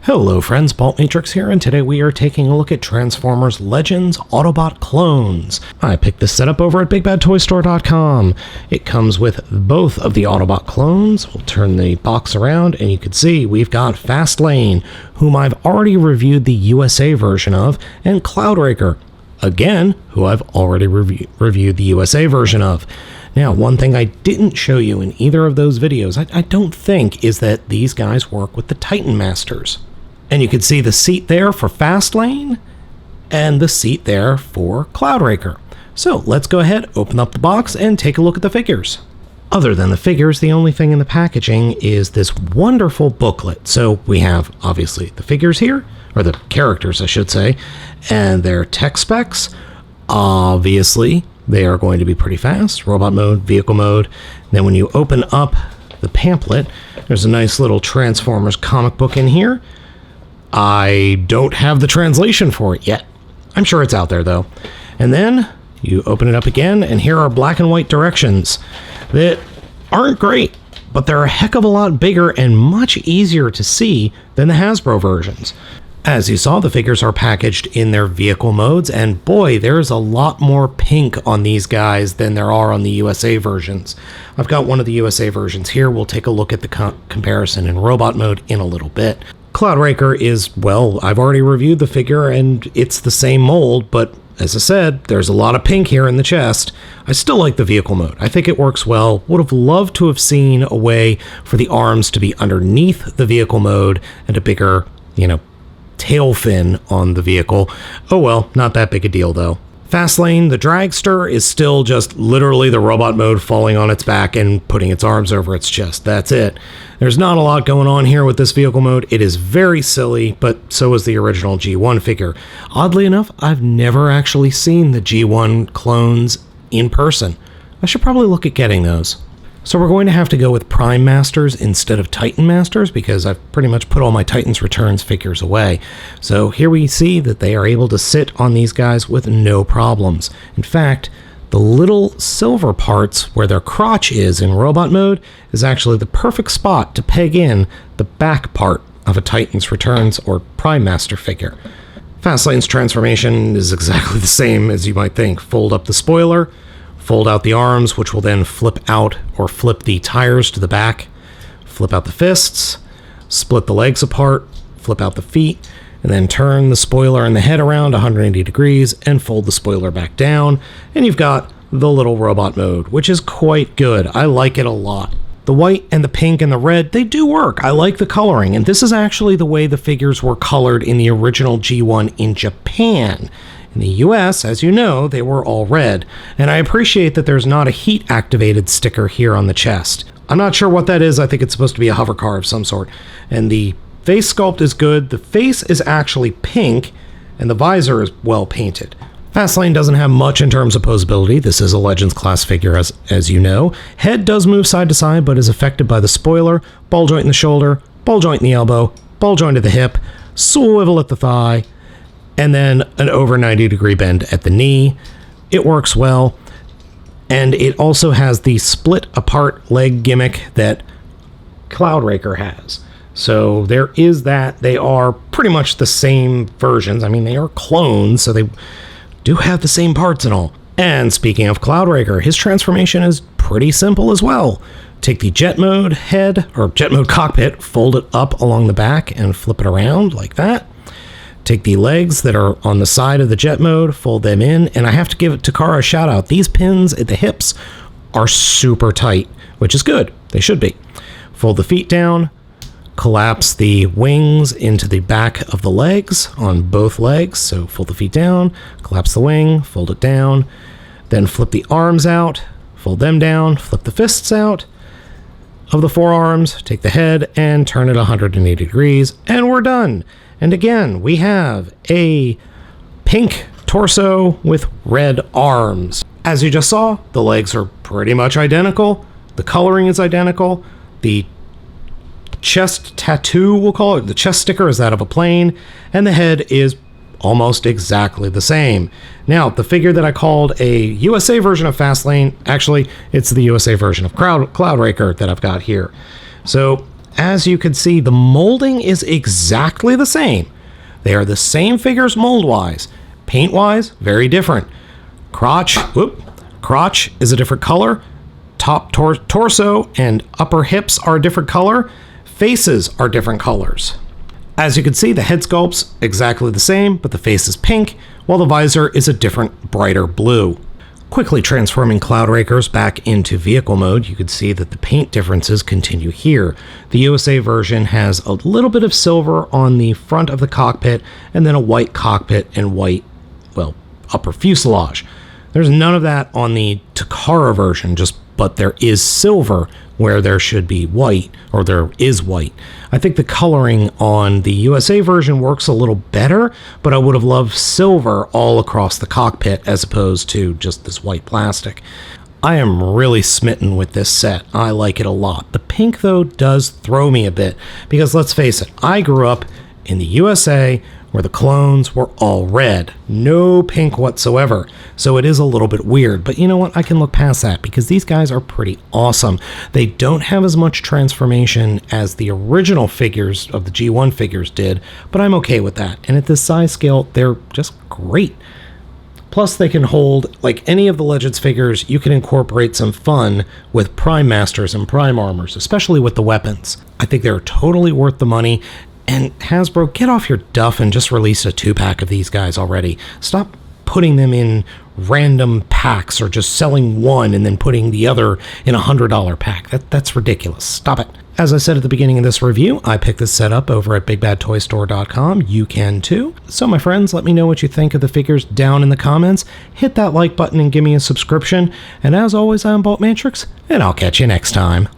Hello friends, Baltmatrix here, and today we are taking a look at Transformers Legends Autobot Clones. I picked this setup over at BigBadToyStore.com. It comes with both of the Autobot clones. We'll turn the box around and you can see we've got Fastlane, whom I've already reviewed the USA version of, and Cloudraker, again, who I've already reviewed the USA version of. Now, one thing I didn't show you in either of those videos, I don't think, is that these guys work with the Titan Masters. And you can see the seat there for Fastlane and the seat there for Cloudraker. So let's go ahead, open up the box, and take a look at the figures. Other than the figures, the only thing in the packaging is this wonderful booklet. So we have, obviously, the figures here, or the characters, I should say, and their tech specs. Obviously, they are going to be pretty fast. Robot mode, vehicle mode. Then when you open up the pamphlet, there's a nice little Transformers comic book in here. I don't have the translation for it yet. I'm sure it's out there though. And then you open it up again, and here are black and white directions that aren't great, but they're a heck of a lot bigger and much easier to see than the Hasbro versions. As you saw, the figures are packaged in their vehicle modes, and boy, there's a lot more pink on these guys than there are on the USA versions. I've got one of the USA versions here. We'll take a look at the comparison in robot mode in a little bit. Cloudraker is, well, I've already reviewed the figure and it's the same mold, but as I said, there's a lot of pink here in the chest. I still like the vehicle mode. I think it works well. Would have loved to have seen a way for the arms to be underneath the vehicle mode and a bigger, tail fin on the vehicle. Oh well, not that big a deal though. Fastlane, the dragster, is still just literally the robot mode falling on its back and putting its arms over its chest. That's it. There's not a lot going on here with this vehicle mode. It is very silly, but so is the original G1 figure. Oddly enough, I've never actually seen the G1 clones in person. I should probably look at getting those. So we're going to have to go with Prime Masters instead of Titan Masters because I've pretty much put all my Titans Returns figures away. So here we see that they are able to sit on these guys with no problems. In fact, the little silver parts where their crotch is in robot mode is actually the perfect spot to peg in the back part of a Titans Returns or Prime Master figure. Fastlane's transformation is exactly the same as you might think. Fold up the spoiler, fold out the arms, which will then flip out or flip the tires to the back, flip out the fists, split the legs apart, flip out the feet, and then turn the spoiler and the head around 180 degrees and fold the spoiler back down, and you've got the little robot mode, which is quite good. I like it a lot. The white and the pink and the red, they do work. I like the coloring, and this is actually the way the figures were colored in the original G1 in Japan. In the US, as you know, they were all red, and I appreciate that there's not a heat-activated sticker here on the chest. I'm not sure what that is. I think it's supposed to be a hover car of some sort. And the face sculpt is good. The face is actually pink, and the visor is well painted. Fastlane doesn't have much in terms of posability. This is a Legends class figure, as you know. Head does move side to side, but is affected by the spoiler, ball joint in the shoulder, ball joint in the elbow, ball joint at the hip, swivel at the thigh, and then an over 90-degree bend at the knee. It works well, and it also has the split-apart leg gimmick that Cloudraker has. So there is that. They are pretty much the same versions. I mean, they are clones, so they do have the same parts and all. And speaking of Cloudraker, his transformation is pretty simple as well. Take the jet mode head, or jet mode cockpit, fold it up along the back, and flip it around like that. Take the legs that are on the side of the jet mode, fold them in, and I have to give Takara a shout out. These pins at the hips are super tight, which is good. They should be. Fold the feet down, collapse the wings into the back of the legs on both legs. So fold the feet down, collapse the wing, fold it down, then flip the arms out, fold them down, flip the fists out of the forearms, take the head and turn it 180 degrees, and we're done. And again, we have a pink torso with red arms. As you just saw, the legs are pretty much identical. The coloring is identical. The chest tattoo, we'll call it, the chest sticker is that of a plane, and the head is almost exactly the same. Now, the figure that I called a USA version of Fastlane, actually, it's the USA version of Cloudraker that I've got here. So as you can see, the molding is exactly the same. They are the same figures mold-wise. Paint-wise, very different. Crotch is a different color. Top torso and upper hips are a different color. Faces are different colors. As you can see, the head sculpt's exactly the same, but the face is pink, while the visor is a different, brighter blue. Quickly transforming Cloudrakers back into vehicle mode, you can see that the paint differences continue here. The USA version has a little bit of silver on the front of the cockpit, and then a white cockpit and white, well, upper fuselage. There's none of that on the Takara version, but there is silver where there should be white, or there is white. I think the coloring on the USA version works a little better, but I would have loved silver all across the cockpit as opposed to just this white plastic. I am really smitten with this set. I like it a lot. The pink, though, does throw me a bit, because let's face it, I grew up in the USA where the clones were all red. No pink whatsoever. So it is a little bit weird, but you know what? I can look past that because these guys are pretty awesome. They don't have as much transformation as the original figures of the G1 figures did, but I'm okay with that. And at this size scale, they're just great. Plus, they can hold, like any of the Legends figures, you can incorporate some fun with Prime Masters and Prime Armors, especially with the weapons. I think they're totally worth the money. And Hasbro, get off your duff and just release a 2-pack of these guys already. Stop putting them in random packs or just selling one and then putting the other in a $100 pack. That's ridiculous. Stop it. As I said at the beginning of this review, I picked this set up over at BigBadToyStore.com. You can too. So my friends, let me know what you think of the figures down in the comments. Hit that like button and give me a subscription. And as always, I'm Baltmatrix, and I'll catch you next time.